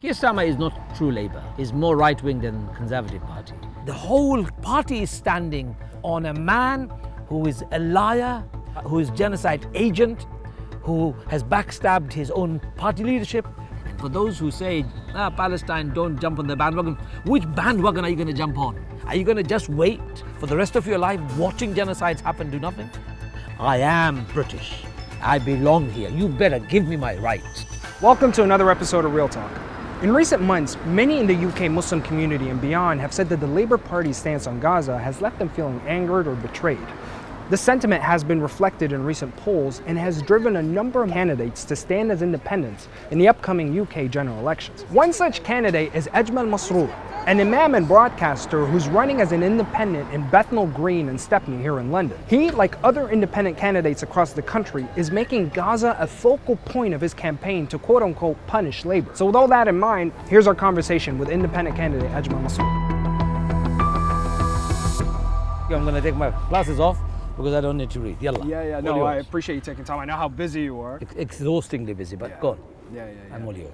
Keir Starmer is not true Labour. He's more right-wing than Conservative Party. The whole party is standing on a man who is a liar, who is genocide agent, who has backstabbed his own party leadership. And for those who say, Palestine, don't jump on the bandwagon, which bandwagon are you going to jump on? Are you going to just wait for the rest of your life watching genocides happen, do nothing? I am British. I belong here. You better give me my rights. Welcome to another episode of Real Talk. In recent months, many in the UK Muslim community and beyond have said that the Labour Party's stance on Gaza has left them feeling angered or betrayed. This sentiment has been reflected in recent polls and has driven a number of candidates to stand as independents in the upcoming UK general elections. One such candidate is Ajmal Masroor, an imam and broadcaster who's running as an independent in Bethnal Green and Stepney here in London. He, like other independent candidates across the country, is making Gaza a focal point of his campaign to quote-unquote punish Labour. So with all that in mind, here's our conversation with independent candidate Ajmal Masroor. I'm going to take my glasses off because I don't need to read. Yalla. No, I appreciate you taking time. I know how busy you are. Exhaustingly busy, but go on. I'm all yours.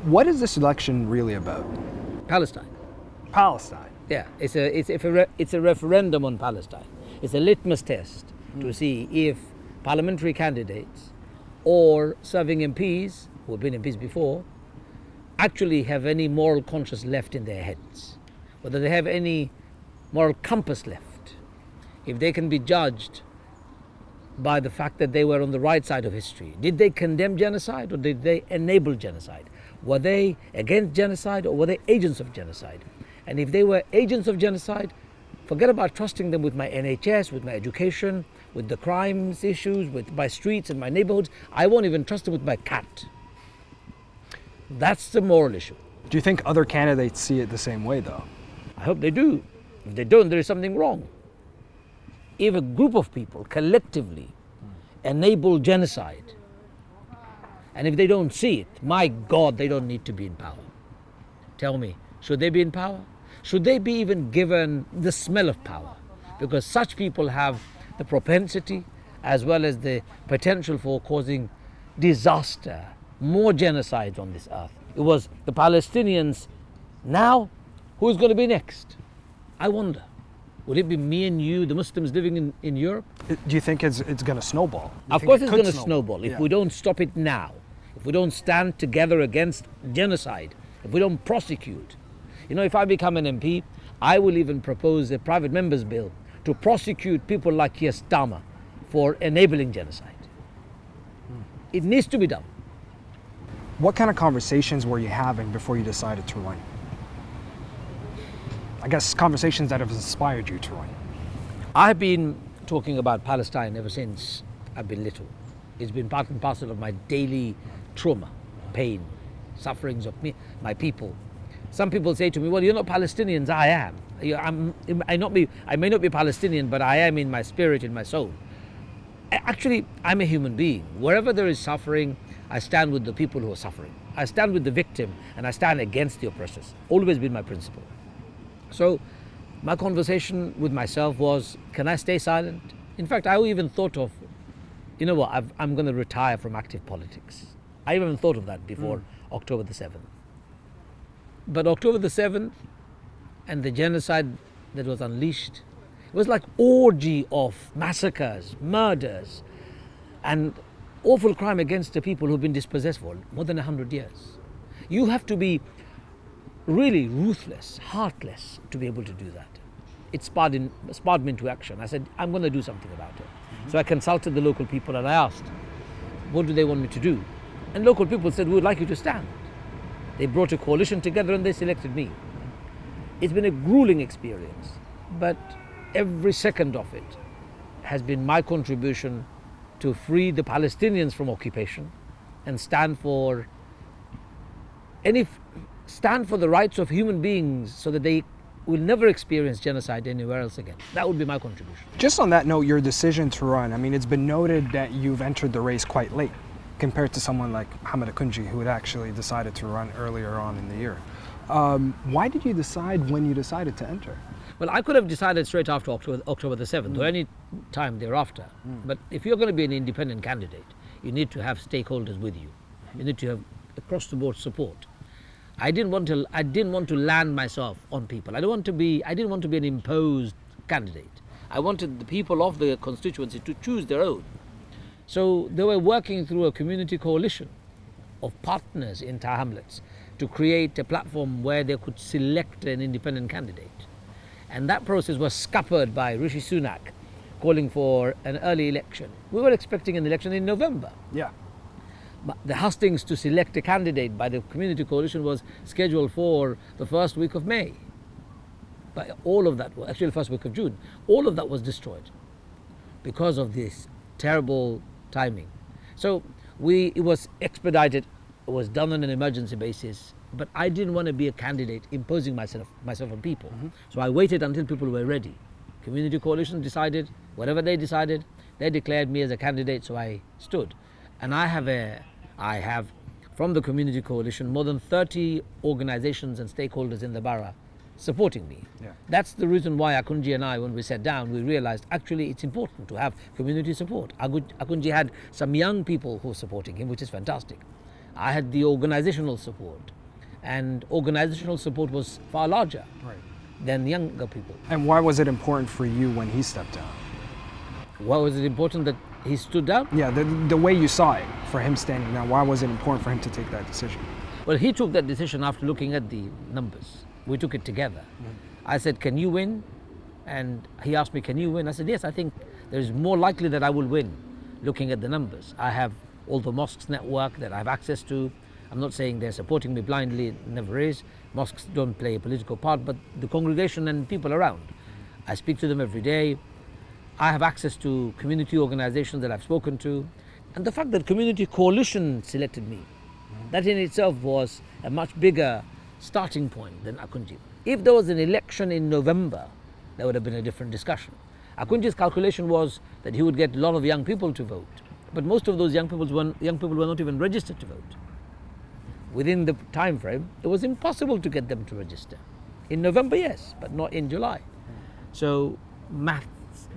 What is this election really about? Palestine. Palestine. Yeah, it's a referendum on Palestine. It's a litmus test to see if parliamentary candidates or serving MPs, who have been MPs before, actually have any moral conscience left in their heads, whether they have any moral compass left, if they can be judged by the fact that they were on the right side of history. Did they condemn genocide or did they enable genocide? Were they against genocide or were they agents of genocide? And if they were agents of genocide, forget about trusting them with my NHS, with my education, with the crimes issues, with my streets and my neighborhoods. I won't even trust them with my cat. That's the moral issue. Do you think other candidates see it the same way, though? I hope they do. If they don't, there is something wrong. If a group of people collectively enable genocide, and if they don't see it, my God, they don't need to be in power. Tell me, should they be in power? Should they be even given the smell of power? Because such people have the propensity as well as the potential for causing disaster, more genocides on this earth. It was the Palestinians. Now, who's going to be next? I wonder. Would it be me and you, the Muslims living in Europe? Do you think it's going to snowball? Of course it's going to snowball if we don't stop it now. If we don't stand together against genocide, if we don't prosecute. You know, if I become an MP, I will even propose a private member's bill to prosecute people like Keir Starmer for enabling genocide. It needs to be done. What kind of conversations were you having before you decided to run? I guess conversations that have inspired you to run. I've been talking about Palestine ever since I've been little. It's been part and parcel of my daily trauma, pain, sufferings of my people. Some people say to me, well, you're not Palestinians, I am. I may not be Palestinian, but I am in my spirit, in my soul. Actually, I'm a human being. Wherever there is suffering, I stand with the people who are suffering. I stand with the victim and I stand against the oppressors. Always been my principle. So my conversation with myself was, can I stay silent? In fact, I even thought of, you know what, I'm going to retire from active politics. I even thought of that before October the 7th. But October the 7th and the genocide that was unleashed, it was like orgy of massacres, murders, and awful crime against the people who've been dispossessed for more than 100 years. You have to be really ruthless, heartless to be able to do that. It spurred me into action. I said, I'm going to do something about it. So I consulted the local people and I asked, what do they want me to do? And local people said, we would like you to stand. They brought a coalition together and they selected me. It's been a grueling experience, but every second of it has been my contribution to free the Palestinians from occupation and stand for the rights of human beings so that they will never experience genocide anywhere else again. That would be my contribution. Just on that note, your decision to run, I mean, it's been noted that you've entered the race quite late compared to someone like Hamid Akunji, who had actually decided to run earlier on in the year. Why did you decide when you decided to enter? Well, I could have decided straight after October the 7th or any time thereafter. But if you're going to be an independent candidate, you need to have stakeholders with you. You need to have across the board support. I didn't want to land myself on people. I didn't want to be an imposed candidate. I wanted the people of the constituency to choose their own. So they were working through a community coalition of partners in Tower Hamlets to create a platform where they could select an independent candidate. And that process was scuppered by Rishi Sunak calling for an early election. We were expecting an election in November. Yeah. But the hustings to select a candidate by the community coalition was scheduled for the first week of May. But all of that, actually the first week of June, all of that was destroyed because of this terrible timing. So it was expedited, it was done on an emergency basis, but I didn't want to be a candidate imposing myself on people. So I waited until people were ready. Community coalition decided, whatever they decided, they declared me as a candidate, so I stood. And I have from the community coalition more than 30 organizations and stakeholders in the borough supporting me. Yeah. That's the reason why Akunji and I, when we sat down, we realized actually it's important to have community support. Akunji had some young people who were supporting him, which is fantastic. I had the organizational support, and organizational support was far larger than younger people. And why was it important for you when he stepped down? Why was it important that he stood down? Yeah, the way you saw it for him standing down, why was it important for him to take that decision? Well, he took that decision after looking at the numbers. We took it together. I said, can you win? And he asked me, can you win? I said, yes, I think there's more likely that I will win looking at the numbers. I have all the mosques network that I have access to. I'm not saying they're supporting me blindly, it never is. Mosques don't play a political part, but the congregation and people around. I speak to them every day. I have access to community organizations that I've spoken to. And the fact that community coalition selected me, that in itself was a much bigger starting point than Akunji. If there was an election in November, there would have been a different discussion. Akunji's calculation was that he would get a lot of young people to vote, but most of those young people were not even registered to vote. Within the time frame, it was impossible to get them to register. In November, yes, but not in July. So maths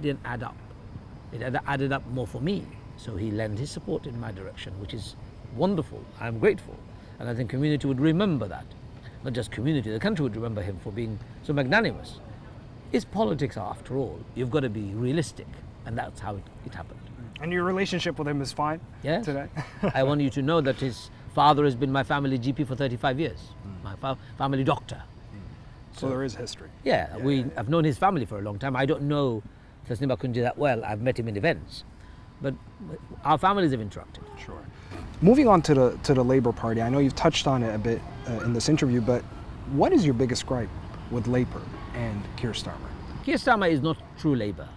didn't add up. It added up more for me. So he lent his support in my direction, which is wonderful. I'm grateful. And I think community would remember that. Not just community, the country would remember him for being so magnanimous. It's politics after all. You've got to be realistic. And that's how it happened. And your relationship with him is fine today? I want you to know that his father has been my family GP for 35 years. My family doctor. So there is history. Yeah, I've known his family for a long time. I don't know Tasnim Akunji that well. I've met him in events. But our families have interacted. Sure. Moving on to the Labour Party, I know you've touched on it a bit in this interview, but what is your biggest gripe with Labour and Keir Starmer? Keir Starmer is not true Labour.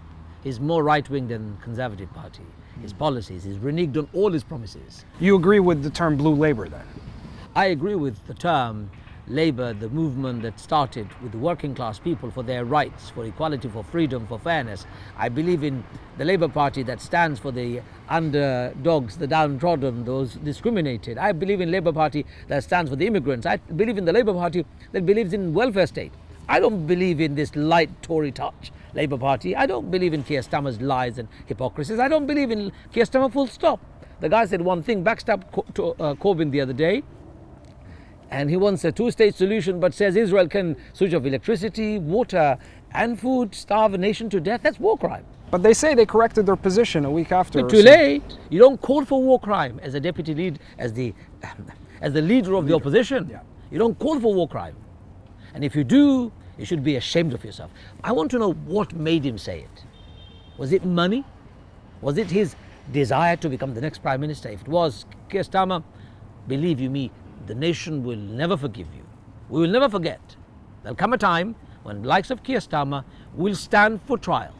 He's more right-wing than Conservative Party. His policies, he's reneged on all his promises. You agree with the term Blue Labour then? I agree with the term Labour, the movement that started with the working class people for their rights, for equality, for freedom, for fairness. I believe in the Labour Party that stands for the underdogs, the downtrodden, those discriminated. I believe in Labour Party that stands for the immigrants. I believe in the Labour Party that believes in welfare state. I don't believe in this light Tory touch Labour Party. I don't believe in Keir Starmer's lies and hypocrisies. I don't believe in Keir Starmer full stop. The guy said one thing, backstabbed Corbyn the other day, and he wants a two-state solution, but says Israel can switch off electricity, water and food, starve a nation to death. That's war crime. But they say they corrected their position a week after. But too late. You don't call for war crime as a deputy lead, as the leader of the opposition. Yeah. You don't call for war crime. And if you do, you should be ashamed of yourself. I want to know what made him say it. Was it money? Was it his desire to become the next Prime Minister? If it was, Keir Starmer, believe you me, the nation will never forgive you. We will never forget. There'll come a time when the likes of Keir Starmer will stand for trial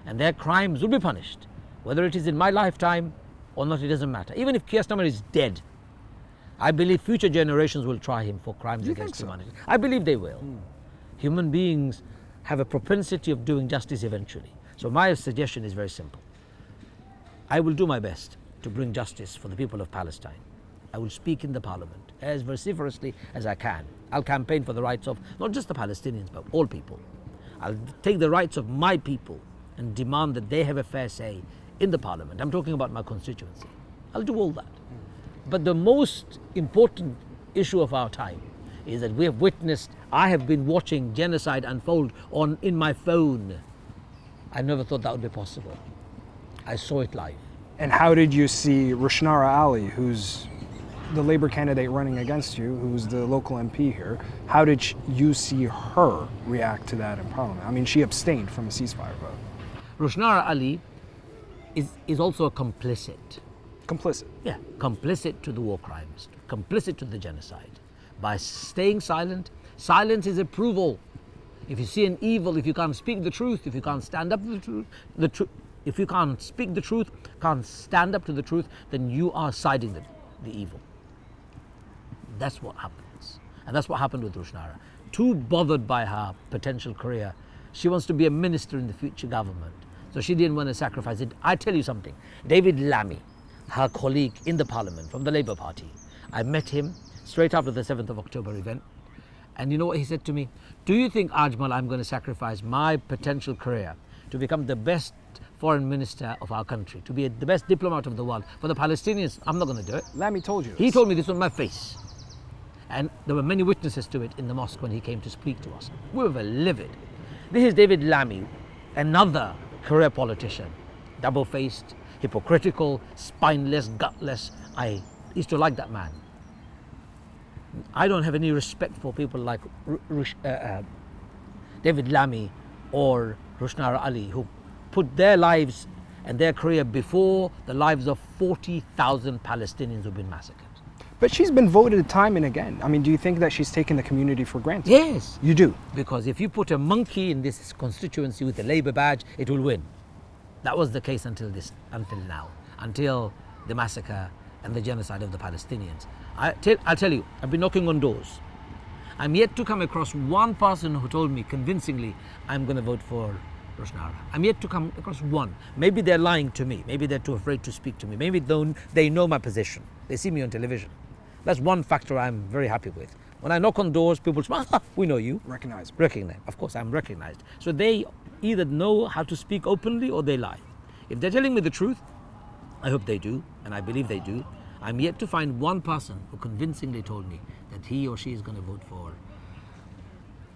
and their crimes will be punished. Whether it is in my lifetime or not, it doesn't matter. Even if Keir Starmer is dead, I believe future generations will try him for crimes against humanity. I believe they will. Human beings have a propensity of doing justice eventually. So my suggestion is very simple. I will do my best to bring justice for the people of Palestine. I will speak in the parliament as vociferously as I can. I'll campaign for the rights of not just the Palestinians, but all people. I'll take the rights of my people and demand that they have a fair say in the parliament. I'm talking about my constituency. I'll do all that. But the most important issue of our time is that we have witnessed, I have been watching genocide unfold in my phone. I never thought that would be possible. I saw it live. And how did you see Rushnara Ali, who's the Labour candidate running against you, who's the local MP here? How did you see her react to that in Parliament? I mean, she abstained from a ceasefire vote. Rushnara Ali is also a complicit. Complicit. Yeah, complicit to the war crimes, complicit to the genocide. By staying silent, silence is approval. If you see an evil, if you can't speak the truth, if you can't stand up to the truth, if you can't speak the truth, can't stand up to the truth, then you are siding the evil. That's what happens. And that's what happened with Rushnara. Too bothered by her potential career, she wants to be a minister in the future government. So she didn't want to sacrifice it. I tell you something, David Lammy, her colleague in the parliament from the Labour Party, I met him straight after the 7th of October event. And you know what he said to me? Do you think, Ajmal, I'm going to sacrifice my potential career to become the best foreign minister of our country, to be the best diplomat of the world? For the Palestinians, I'm not going to do it. Lammy told you this. He told me this on my face. And there were many witnesses to it in the mosque when he came to speak to us. We were livid. This is David Lammy, another career politician, double-faced, hypocritical, spineless, gutless. I used to like that man. I don't have any respect for people like David Lammy or Rushnara Ali, who put their lives and their career before the lives of 40,000 Palestinians who've been massacred. But she's been voted time and again. I mean, do you think that she's taken the community for granted? Yes. You do? Because if you put a monkey in this constituency with a Labour badge, it will win. That was the case until now, until the massacre and the genocide of the Palestinians. I'll tell you, I've been knocking on doors. I'm yet to come across one person who told me convincingly, I'm going to vote for Rushnara. I'm yet to come across one. Maybe they're lying to me. Maybe they're too afraid to speak to me. Maybe they know my position. They see me on television. That's one factor I'm very happy with. When I knock on doors, people say, we know you. Recognize me. Recognize. Of course, I'm recognized. So they either know how to speak openly or they lie. If they're telling me the truth, I hope they do, and I believe they do. I'm yet to find one person who convincingly told me that he or she is going to vote for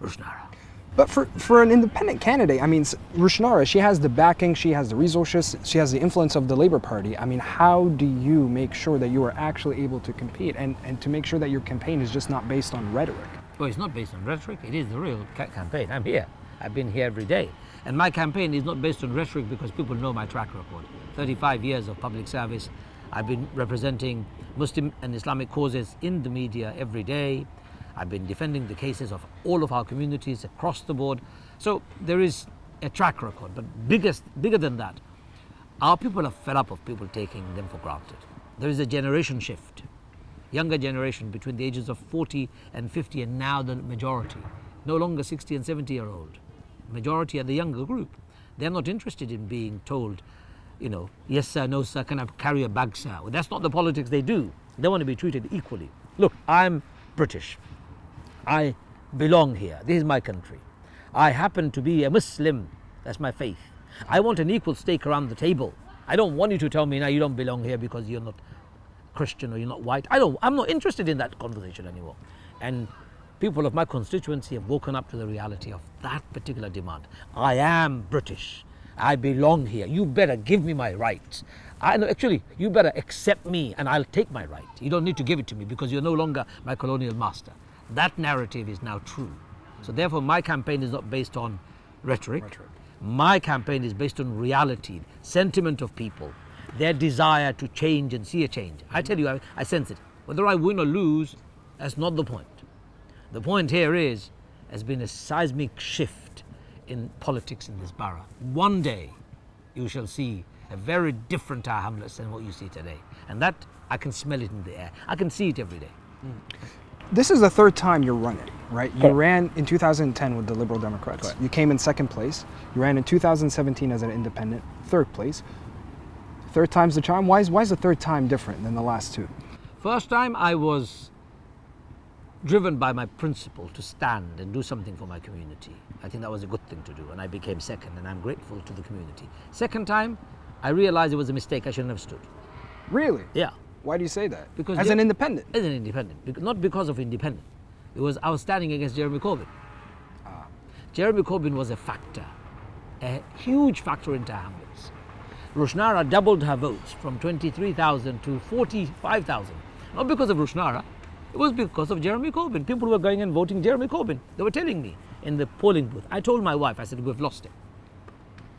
Rushnara. But for an independent candidate, I mean, Rushnara, she has the backing, she has the resources, she has the influence of the Labour Party. I mean, how do you make sure that you are actually able to compete and to make sure that your campaign is just not based on rhetoric? Well, it's not based on rhetoric. It is the real campaign. I'm here. I've been here every day. And my campaign is not based on rhetoric because people know my track record. 35 years of public service. I've been representing Muslim and Islamic causes in the media every day. I've been defending the cases of all of our communities across the board. So there is a track record, but bigger than that, our people are fed up of people taking them for granted. There is a generation shift, younger generation between the ages of 40 and 50, and now the majority, no longer 60 and 70-year-old. Majority are the younger group. They're not interested in being told, yes sir, no sir, can I carry a bag sir? Well, that's not the politics they do. They want to be treated equally. Look, I'm British. I belong here. This is my country. I happen to be a Muslim. That's my faith. I want an equal stake around the table. I don't want you to tell me now you don't belong here because you're not Christian or you're not white. I'm not interested in that conversation anymore. And people of my constituency have woken up to the reality of that particular demand. I am British. I belong here. You better give me my rights. You better accept me and I'll take my right. You don't need to give it to me because you're no longer my colonial master. That narrative is now true. So therefore my campaign is not based on rhetoric. My campaign is based on reality, sentiment of people, their desire to change and see a change. I tell you, I sense it. Whether I win or lose, that's not the point. The point here has been a seismic shift in politics in this borough. One day you shall see a very different Tower Hamlets than what you see today. And that, I can smell it in the air. I can see it every day. This is the third time you're running, right? You Correct. ran in 2010 with the Liberal Democrats. Correct. You came in second place. You ran in 2017 as an independent, third place. Third time's the charm. Why is the third time different than the last two? First time I was driven by my principle to stand and do something for my community. I think that was a good thing to do, and I became second, and I'm grateful to the community. Second time, I realized it was a mistake. I shouldn't have stood. Really? Yeah. Why do you say that? Because as an independent? As an independent. Not because of independent. I was standing against Jeremy Corbyn. Jeremy Corbyn was a factor, a huge factor in Tower Hamlets. Rushnara doubled her votes from 23,000 to 45,000. Not because of Rushnara, it was because of Jeremy Corbyn. People were going and voting Jeremy Corbyn. They were telling me in the polling booth. I told my wife, I said, we've lost it.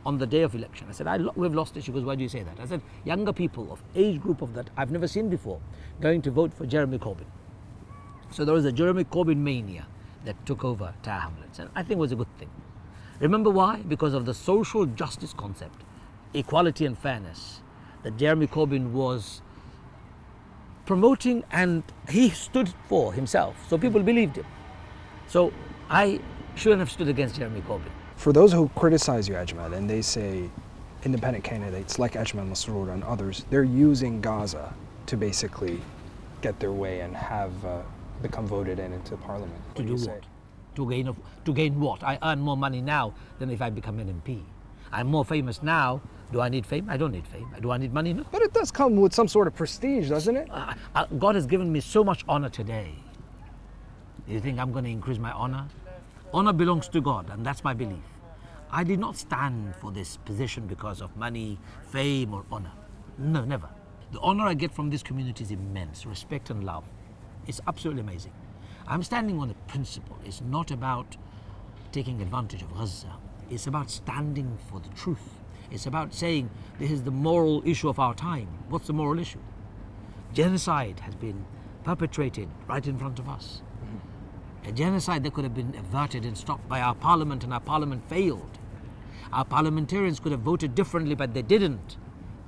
On the day of election, I said, we've lost it. She goes, why do you say that? I said, younger people of age group of that I've never seen before going to vote for Jeremy Corbyn. So there was a Jeremy Corbyn mania that took over Tower Hamlets, and I think it was a good thing. Remember why? Because of the social justice concept, equality and fairness that Jeremy Corbyn was promoting, and he stood for himself, so people believed him. So I shouldn't have stood against Jeremy Corbyn. For those who criticize you, Ajmal, and they say independent candidates like Ajmal Masroor and others, they're using Gaza to basically get their way and have become voted into parliament. To do what? To gain what? I earn more money now than if I become an MP. I'm more famous now. Do I need fame? I don't need fame. Do I need money? No. But it does come with some sort of prestige, doesn't it? God has given me so much honor today. Do you think I'm going to increase my honor? Honor belongs to God, and that's my belief. I did not stand for this position because of money, fame, or honor. No, never. The honor I get from this community is immense. Respect and love. It's absolutely amazing. I'm standing on a principle. It's not about taking advantage of Gaza. It's about standing for the truth. It's about saying this is the moral issue of our time. What's the moral issue? Genocide has been perpetrated right in front of us. A genocide that could have been averted and stopped by our parliament, and our parliament failed. Our parliamentarians could have voted differently, but they didn't.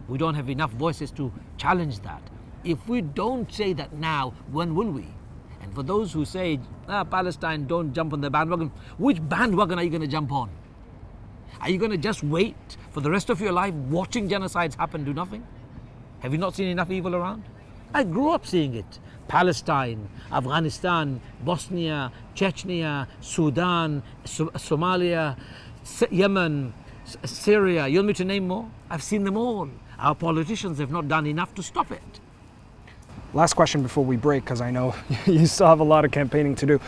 We don't have enough voices to challenge that. If we don't say that now, when will we? And for those who say, Palestine, don't jump on the bandwagon, which bandwagon are you going to jump on? Are you going to just wait for the rest of your life watching genocides happen, do nothing? Have you not seen enough evil around? I grew up seeing it. Palestine, Afghanistan, Bosnia, Chechnya, Sudan, Somalia, Yemen, Syria. You want me to name more? I've seen them all. Our politicians have not done enough to stop it. Last question before we break, because I know you still have a lot of campaigning to do.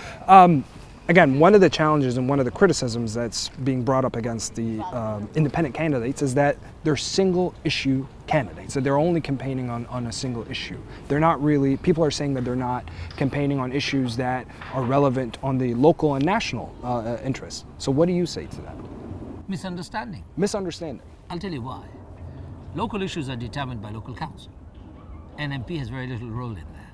Again, one of the challenges and one of the criticisms that's being brought up against the independent candidates is that they're single issue candidates, that they're only campaigning on a single issue. They're not really, people are saying that they're not campaigning on issues that are relevant on the local and national interests. So what do you say to that? Misunderstanding. Misunderstanding. I'll tell you why. Local issues are determined by local council. An MP has very little role in there.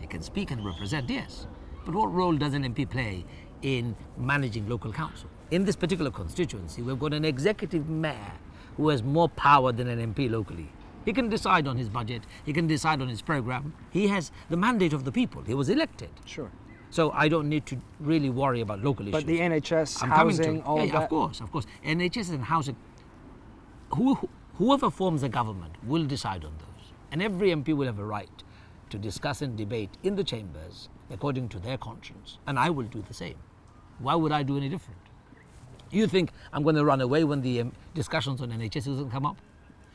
He can speak and represent, yes. But what role does an MP play in managing local council? In this particular constituency, we've got an executive mayor who has more power than an MP locally. He can decide on his budget, he can decide on his program. He has the mandate of the people. He was elected. Sure. So I don't need to really worry about local issues. But the NHS, I'm housing, all of that? Of course. NHS and housing, whoever forms a government will decide on those. And every MP will have a right to discuss and debate in the chambers according to their conscience. And I will do the same. Why would I do any different? You think I'm going to run away when the discussions on NHS doesn't come up?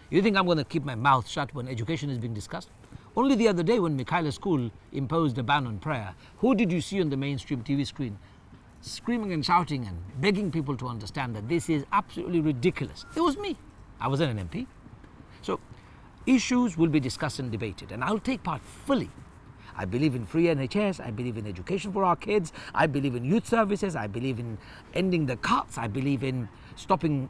You think I'm going to keep my mouth shut when education is being discussed? Only the other day when Michaela School imposed a ban on prayer, who did you see on the mainstream TV screen screaming and shouting and begging people to understand that this is absolutely ridiculous? It was me. I wasn't an MP. So issues will be discussed and debated, and I'll take part fully. I believe in free NHS, I believe in education for our kids, I believe in youth services, I believe in ending the cuts, I believe in stopping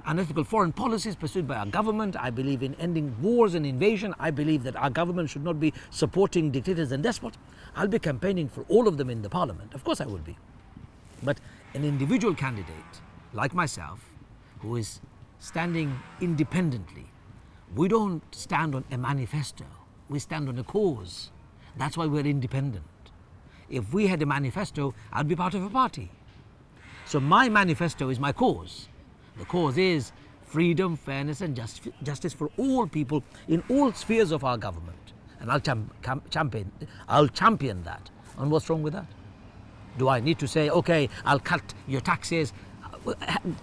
unethical foreign policies pursued by our government, I believe in ending wars and invasion, I believe that our government should not be supporting dictators and despots. I'll be campaigning for all of them in the parliament, of course I will be. But an individual candidate like myself, who is standing independently, we don't stand on a manifesto, we stand on a cause. That's why we're independent. If we had a manifesto, I'd be part of a party. So my manifesto is my cause. The cause is freedom, fairness and justice for all people in all spheres of our government. And I'll champion that. And what's wrong with that? Do I need to say, okay, I'll cut your taxes?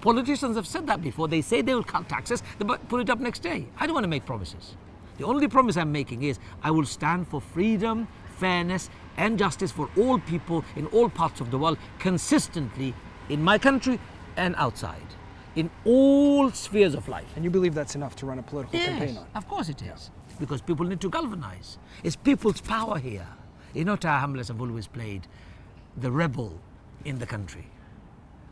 Politicians have said that before. They say they will cut taxes, but put it up next day. I don't want to make promises. The only promise I'm making is I will stand for freedom, fairness, and justice for all people in all parts of the world consistently in my country and outside, in all spheres of life. And you believe that's enough to run a political campaign on? Of course it is. Because people need to galvanize. It's people's power here. You know, Tahir Hamlet have always played the rebel in the country.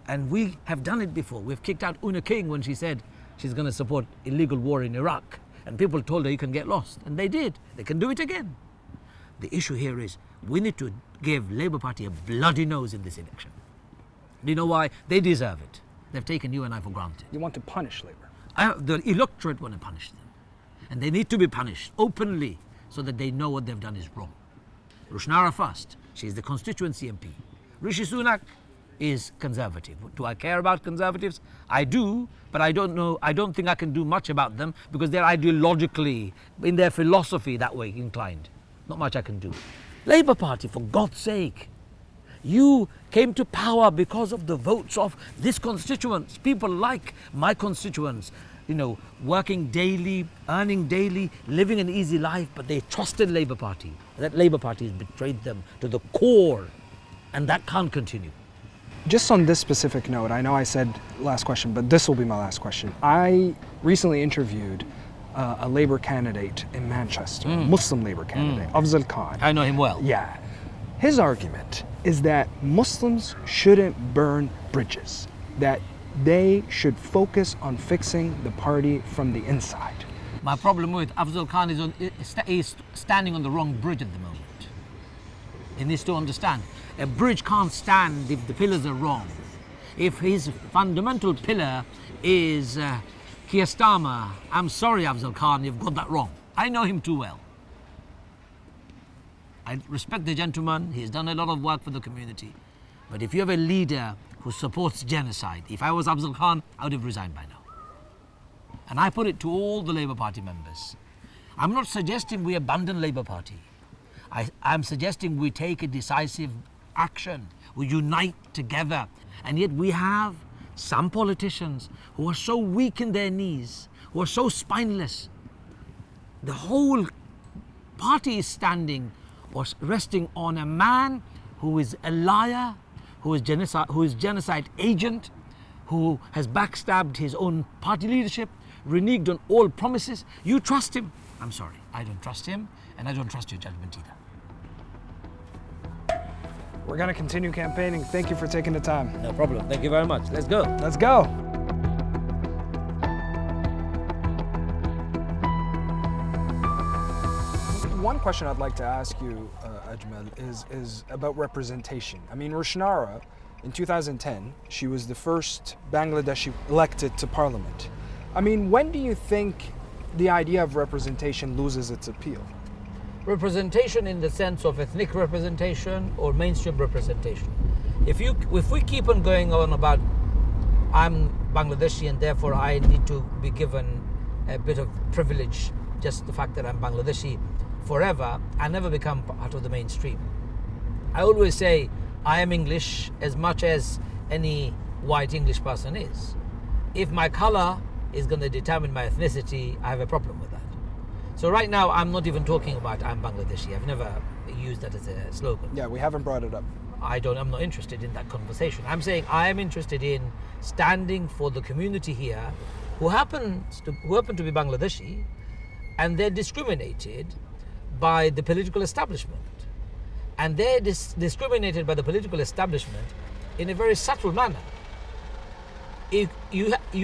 And we have done it before. We've kicked out Una King when she said she's going to support illegal war in Iraq. And people told her you can get lost. And they did. They can do it again. The issue here is we need to give Labour Party a bloody nose in this election. Do you know why? They deserve it. They've taken you and I for granted. You want to punish Labour? The electorate want to punish them. And they need to be punished openly so that they know what they've done is wrong. Rushnara first, she's the constituency MP. Rishi Sunak is conservative. Do I care about conservatives? I do, but I don't think I can do much about them because they're ideologically, in their philosophy, that way inclined. Not much I can do. Labour Party, for God's sake, you came to power because of the votes of this constituents, people like my constituents, you know, working daily, earning daily, living an easy life, but they trusted Labour Party. That Labour Party has betrayed them to the core, and that can't continue. Just on this specific note, I know I said last question, but this will be my last question. I recently interviewed a Labour candidate in Manchester, Muslim Labour candidate, Afzal Khan. I know him well. Yeah. His argument is that Muslims shouldn't burn bridges, that they should focus on fixing the party from the inside. My problem with Afzal Khan is standing on the wrong bridge at the moment. He needs to understand. A bridge can't stand if the pillars are wrong. If his fundamental pillar is Kiyastama, I'm sorry, Afzal Khan, you've got that wrong. I know him too well. I respect the gentleman, he's done a lot of work for the community. But if you have a leader who supports genocide, if I was Afzal Khan, I would have resigned by now. And I put it to all the Labour Party members. I'm not suggesting we abandon Labour Party. I'm suggesting we take a decisive action. We unite together. And yet we have some politicians who are so weak in their knees, who are so spineless. The whole party is standing or resting on a man who is a liar, who is genocide agent, who has backstabbed his own party leadership, reneged on all promises. You trust him. I'm sorry, I don't trust him, and I don't trust your judgment either. We're going to continue campaigning. Thank you for taking the time. No problem. Thank you very much. Let's go. Let's go. One question I'd like to ask you, Ajmal, is about representation. I mean, Rushnara, in 2010, she was the first Bangladeshi elected to parliament. I mean, when do you think the idea of representation loses its appeal? Representation in the sense of ethnic representation or mainstream representation. If we keep on going on about I'm Bangladeshi and therefore I need to be given a bit of privilege, just the fact that I'm Bangladeshi forever, I never become part of the mainstream. I always say I am English as much as any white English person is. If my color is going to determine my ethnicity, I have a problem with that. So right now, I'm not even talking about I'm Bangladeshi. I've never used that as a slogan. Yeah, we haven't brought it up. I'm not interested in that conversation. I'm saying I am interested in standing for the community here who happen to be Bangladeshi, and they're discriminated by the political establishment. And they're discriminated by the political establishment in a very subtle manner. You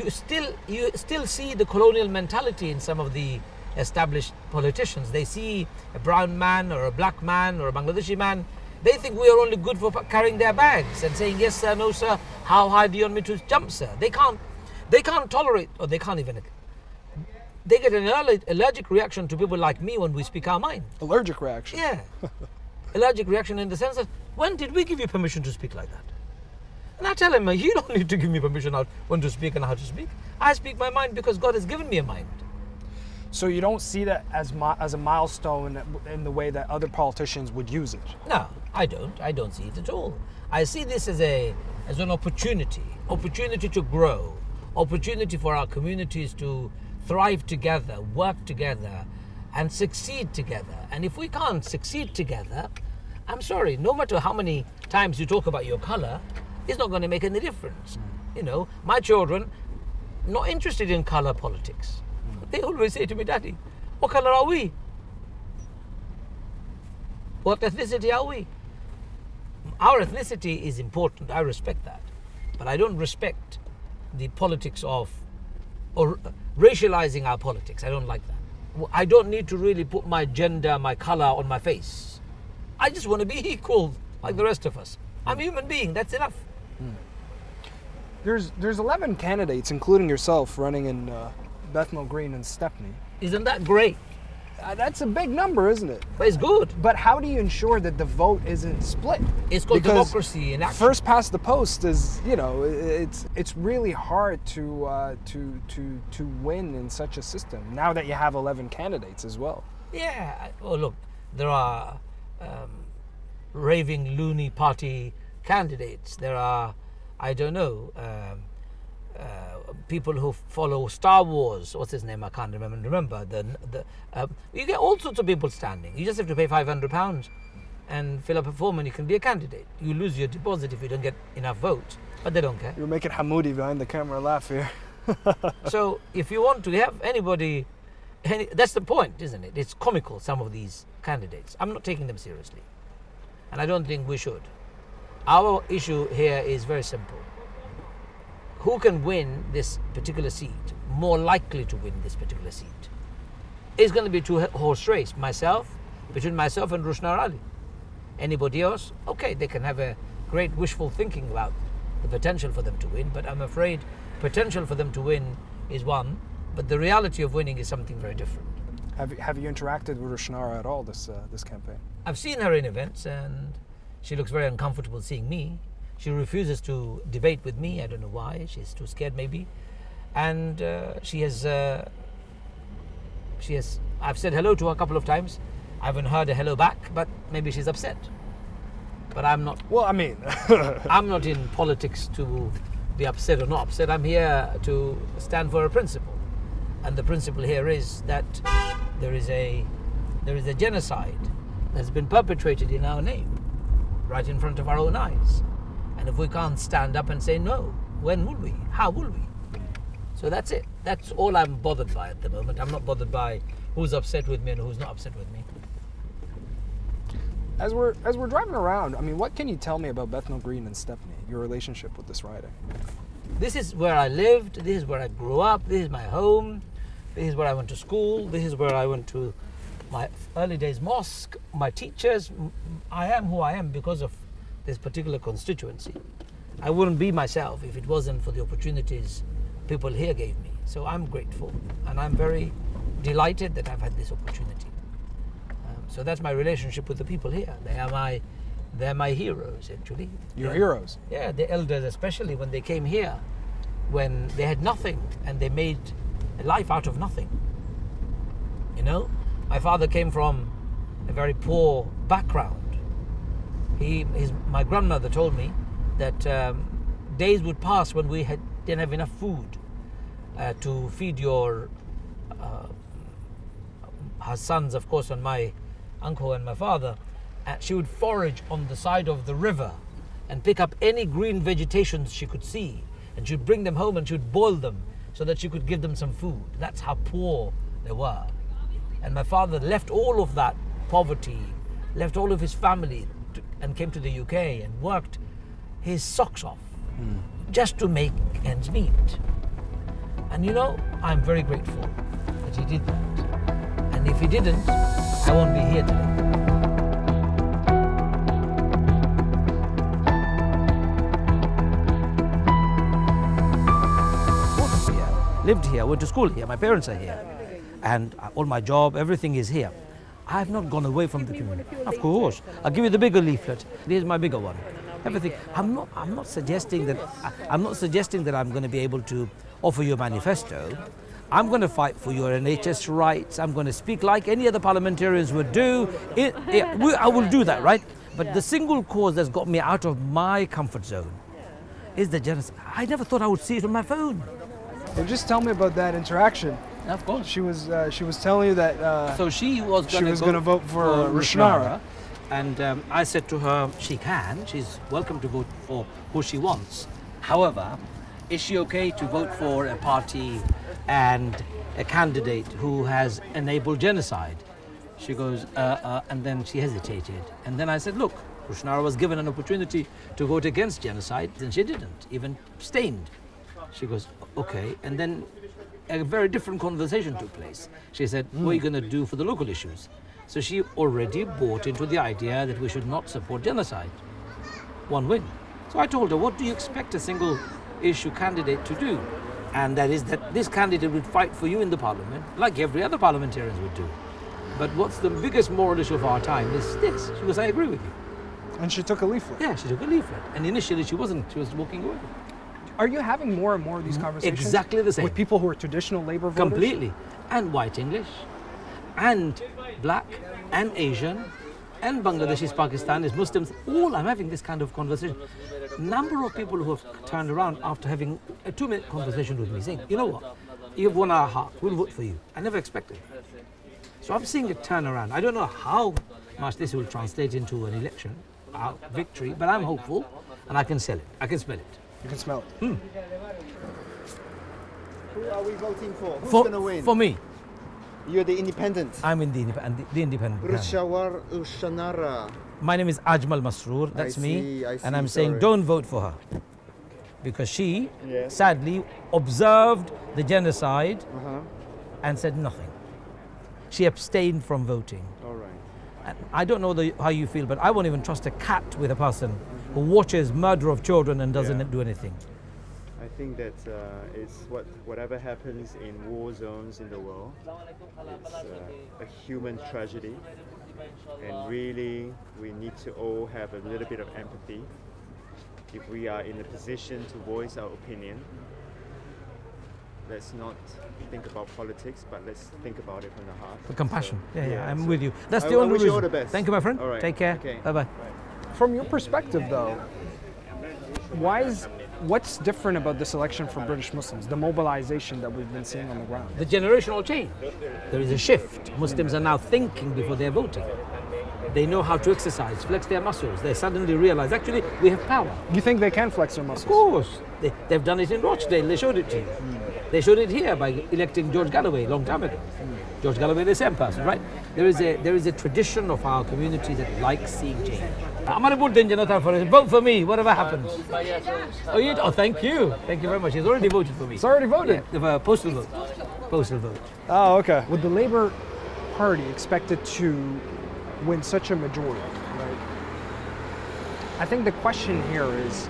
still see the colonial mentality in some of the established politicians. They see a brown man or a black man or a Bangladeshi man, they think we are only good for carrying their bags and saying yes sir, no sir, how high do you want me to jump sir? They can't tolerate, or they can't even, they get an allergic reaction to people like me when we speak our mind. Allergic reaction? Yeah. Allergic reaction in the sense that, when did we give you permission to speak like that? And I tell him, you don't need to give me permission when to speak and how to speak. I speak my mind because God has given me a mind. So you don't see that as a milestone in the way that other politicians would use it? No, I don't. I don't see it at all. I see this as an opportunity to grow, opportunity for our communities to thrive together, work together, and succeed together. And if we can't succeed together, I'm sorry, no matter how many times you talk about your color, it's not going to make any difference. You know, my children, not interested in color politics. They always say to me, Daddy, what color are we? What ethnicity are we? Our ethnicity is important, I respect that. But I don't respect the politics of, or racializing our politics. I don't like that. I don't need to really put my gender, my color on my face. I just want to be equal like the rest of us. I'm a human being, that's enough. There's 11 candidates, including yourself, running in Bethnal Green and Stepney. Isn't that great? That's a big number, isn't it? But it's good. But how do you ensure that the vote isn't split? It's called Because democracy in action. first past the post is, you know, it's really hard to win in such a system. Now that you have 11 candidates as well. Yeah. Oh, look, there are raving loony party candidates. There are, I don't know, people who follow Star Wars. What's his name? I can't remember. You get all sorts of people standing. You just have to pay £500 and fill up a form, and you can be a candidate. You lose your deposit if you don't get enough votes, but they don't care. You're making Hamoudi behind the camera laugh here. So if you want to have anybody, that's the point, isn't it? It's comical, some of these candidates. I'm not taking them seriously, and I don't think we should. Our issue here is very simple. Who can win this particular seat, more likely to win this particular seat? It's going to be a two-horse race. Between myself and Rushnara Ali. Anybody else? Okay, they can have a great wishful thinking about the potential for them to win, but I'm afraid potential for them to win is one, but the reality of winning is something very different. Have you interacted with Rushnara at all this campaign? I've seen her in events, and she looks very uncomfortable seeing me. She refuses to debate with me. I don't know why. She's too scared, maybe. And she has. I've said hello to her a couple of times. I haven't heard a hello back, but maybe she's upset. But I'm not. Well, I mean, I'm not in politics to be upset or not upset. I'm here to stand for a principle, and the principle here is that there is a genocide that's been perpetrated in our name, right in front of our own eyes. And if we can't stand up and say no, when will we? How will we? So that's it. That's all I'm bothered by at the moment. I'm not bothered by who's upset with me and who's not upset with me. As we're driving around, I mean, what can you tell me about Bethnal Green and Stepney, your relationship with this riding? This is where I lived. This is where I grew up. This is my home. This is where I went to school. This is where I went to my early days mosque. My teachers. I am who I am because of this particular constituency. I wouldn't be myself if it wasn't for the opportunities people here gave me. So I'm grateful, and I'm very delighted that I've had this opportunity. So that's my relationship with the people here. They're my heroes, actually. Your heroes? Yeah, the elders, especially when they came here, when they had nothing and they made a life out of nothing. You know, my father came from a very poor background. My grandmother told me that days would pass when we didn't have enough food to feed her sons, of course, and my uncle and my father. She would forage on the side of the river and pick up any green vegetation she could see, and she'd bring them home and she'd boil them so that she could give them some food. That's how poor they were. And my father left all of that poverty, left all of his family, and came to the UK and worked his socks off just to make ends meet. And you know, I'm very grateful that he did that. And if he didn't, I won't be here today. Lived here, went to school here, my parents are here, and all my job, everything is here. I have not gone away from the community. Of course, I'll give you the bigger leaflet. Here's my bigger one. Everything. I'm not suggesting that I'm going to be able to offer you a manifesto. I'm going to fight for your NHS rights. I'm going to speak like any other parliamentarians would do. I will do that, right? But the single cause that's got me out of my comfort zone is the genocide. I never thought I would see it on my phone. Well, just tell me about that interaction. Of course. She was telling you that so she was going to vote for Rushnara, And I said to her, she can. She's welcome to vote for who she wants. However, is she okay to vote for a party and a candidate who has enabled genocide? She goes, and then she hesitated. And then I said, look, Rushnara was given an opportunity to vote against genocide, and she didn't, even abstained. She goes, okay. And then a very different conversation took place. She said, what are you going to do for the local issues? So she already bought into the idea that we should not support genocide. One win. So I told her, what do you expect a single issue candidate to do? And that is that this candidate would fight for you in the parliament, like every other parliamentarians would do. But what's the biggest moral issue of our time is this. She goes, I agree with you. And she took a leaflet. Yeah, she took a leaflet. And initially she wasn't, she was walking away. Are you having more and more of these conversations? Exactly the same. With people who are traditional Labour voters? Completely. And white English, and black, and Asian, and Bangladeshis, Pakistanis, Muslims, all I'm having this kind of conversation. Number of people who have turned around after having a 2-minute conversation with me saying, you know what, you've won our heart, we'll vote for you. I never expected it. So I'm seeing a turnaround. I don't know how much this will translate into an election, victory, but I'm hopeful and I can sell it. I can smell it. You can smell it. Who are we voting for? Who's going to win? For me. You're the independent. I'm in the independent. Rushawar Ushanara. My name is Ajmal Masroor, that's me. I see, and I'm saying sorry. don't vote for her. Because she, Yes. sadly, observed the genocide Uh-huh. and said nothing. She abstained from voting. All right. And I don't know how you feel, but I won't even trust a cat with a person who watches murder of children and doesn't Yeah. do anything. I think that it's whatever happens in war zones in the world, it's a human tragedy, and really we need to all have a little bit of empathy. If we are in a position to voice our opinion, let's not think about politics, but let's think about it from the heart. The compassion. So, Yeah, I'm so with you. That's I the only wish you reason. all the best. Thank you, my friend. All right. Take care. Okay. Bye-bye. From your perspective, though, what's different about this election for British Muslims, the mobilization that we've been seeing on the ground? The generational change. There is a shift. Muslims are now thinking before they're voting. They know how to exercise, flex their muscles. They suddenly realize, actually, we have power. You think they can flex their muscles? Of course. They've done it in Rochdale. They showed it to you. They showed it here by electing George Galloway a long time ago. George Galloway, the same person, right? There is a tradition of our community that likes seeing change. Vote for me, whatever happens. Oh, thank you. Thank you very much. He's already voted for me. It's already voted? Yeah, postal vote. Postal vote. Oh, okay. With the Labour Party expected to win such a majority, right? I think the question here is,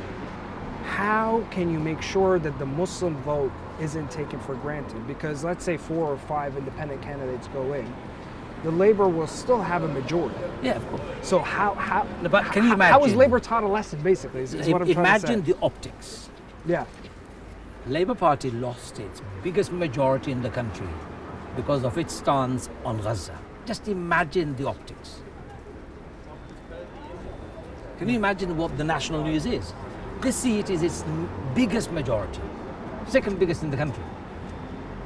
how can you make sure that the Muslim vote isn't taken for granted? Because let's say 4 or 5 independent candidates go in, the Labour will still have a majority. Yeah, of course. So how No, but can you how is imagine- Labour taught a lesson, basically, is what I'm trying to say. Imagine the optics. Yeah. Labour Party lost its biggest majority in the country because of its stance on Gaza. Just imagine the optics. Can you imagine what the national news is? This seat is its biggest majority, second biggest in the country.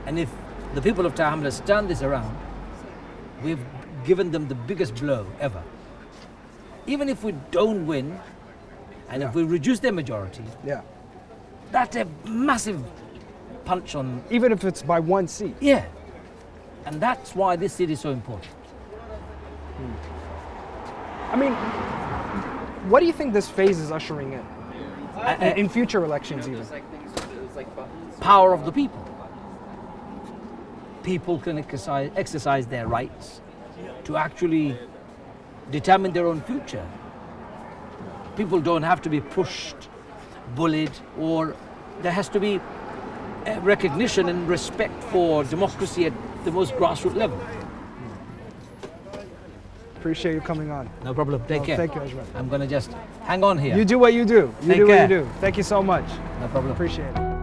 And if the people of Tahamlas turn this around, we've given them the biggest blow ever. Even if we don't win, and if we reduce their majority, Yeah. that's a massive punch on. Even if it's by 1 seat. Yeah. And that's why this seat is so important. I mean, what do you think this phase is ushering in? In future elections, even. Power of the people. People can exercise their rights to actually determine their own future. People don't have to be pushed, bullied, or there has to be a recognition and respect for democracy at the most grassroots level. Appreciate you coming on. No problem. Take Oh, care. thank you, Ajmal. I'm going to just hang on here. You do what you do. You Take do what care. you do. Thank you so much. No problem. Appreciate it.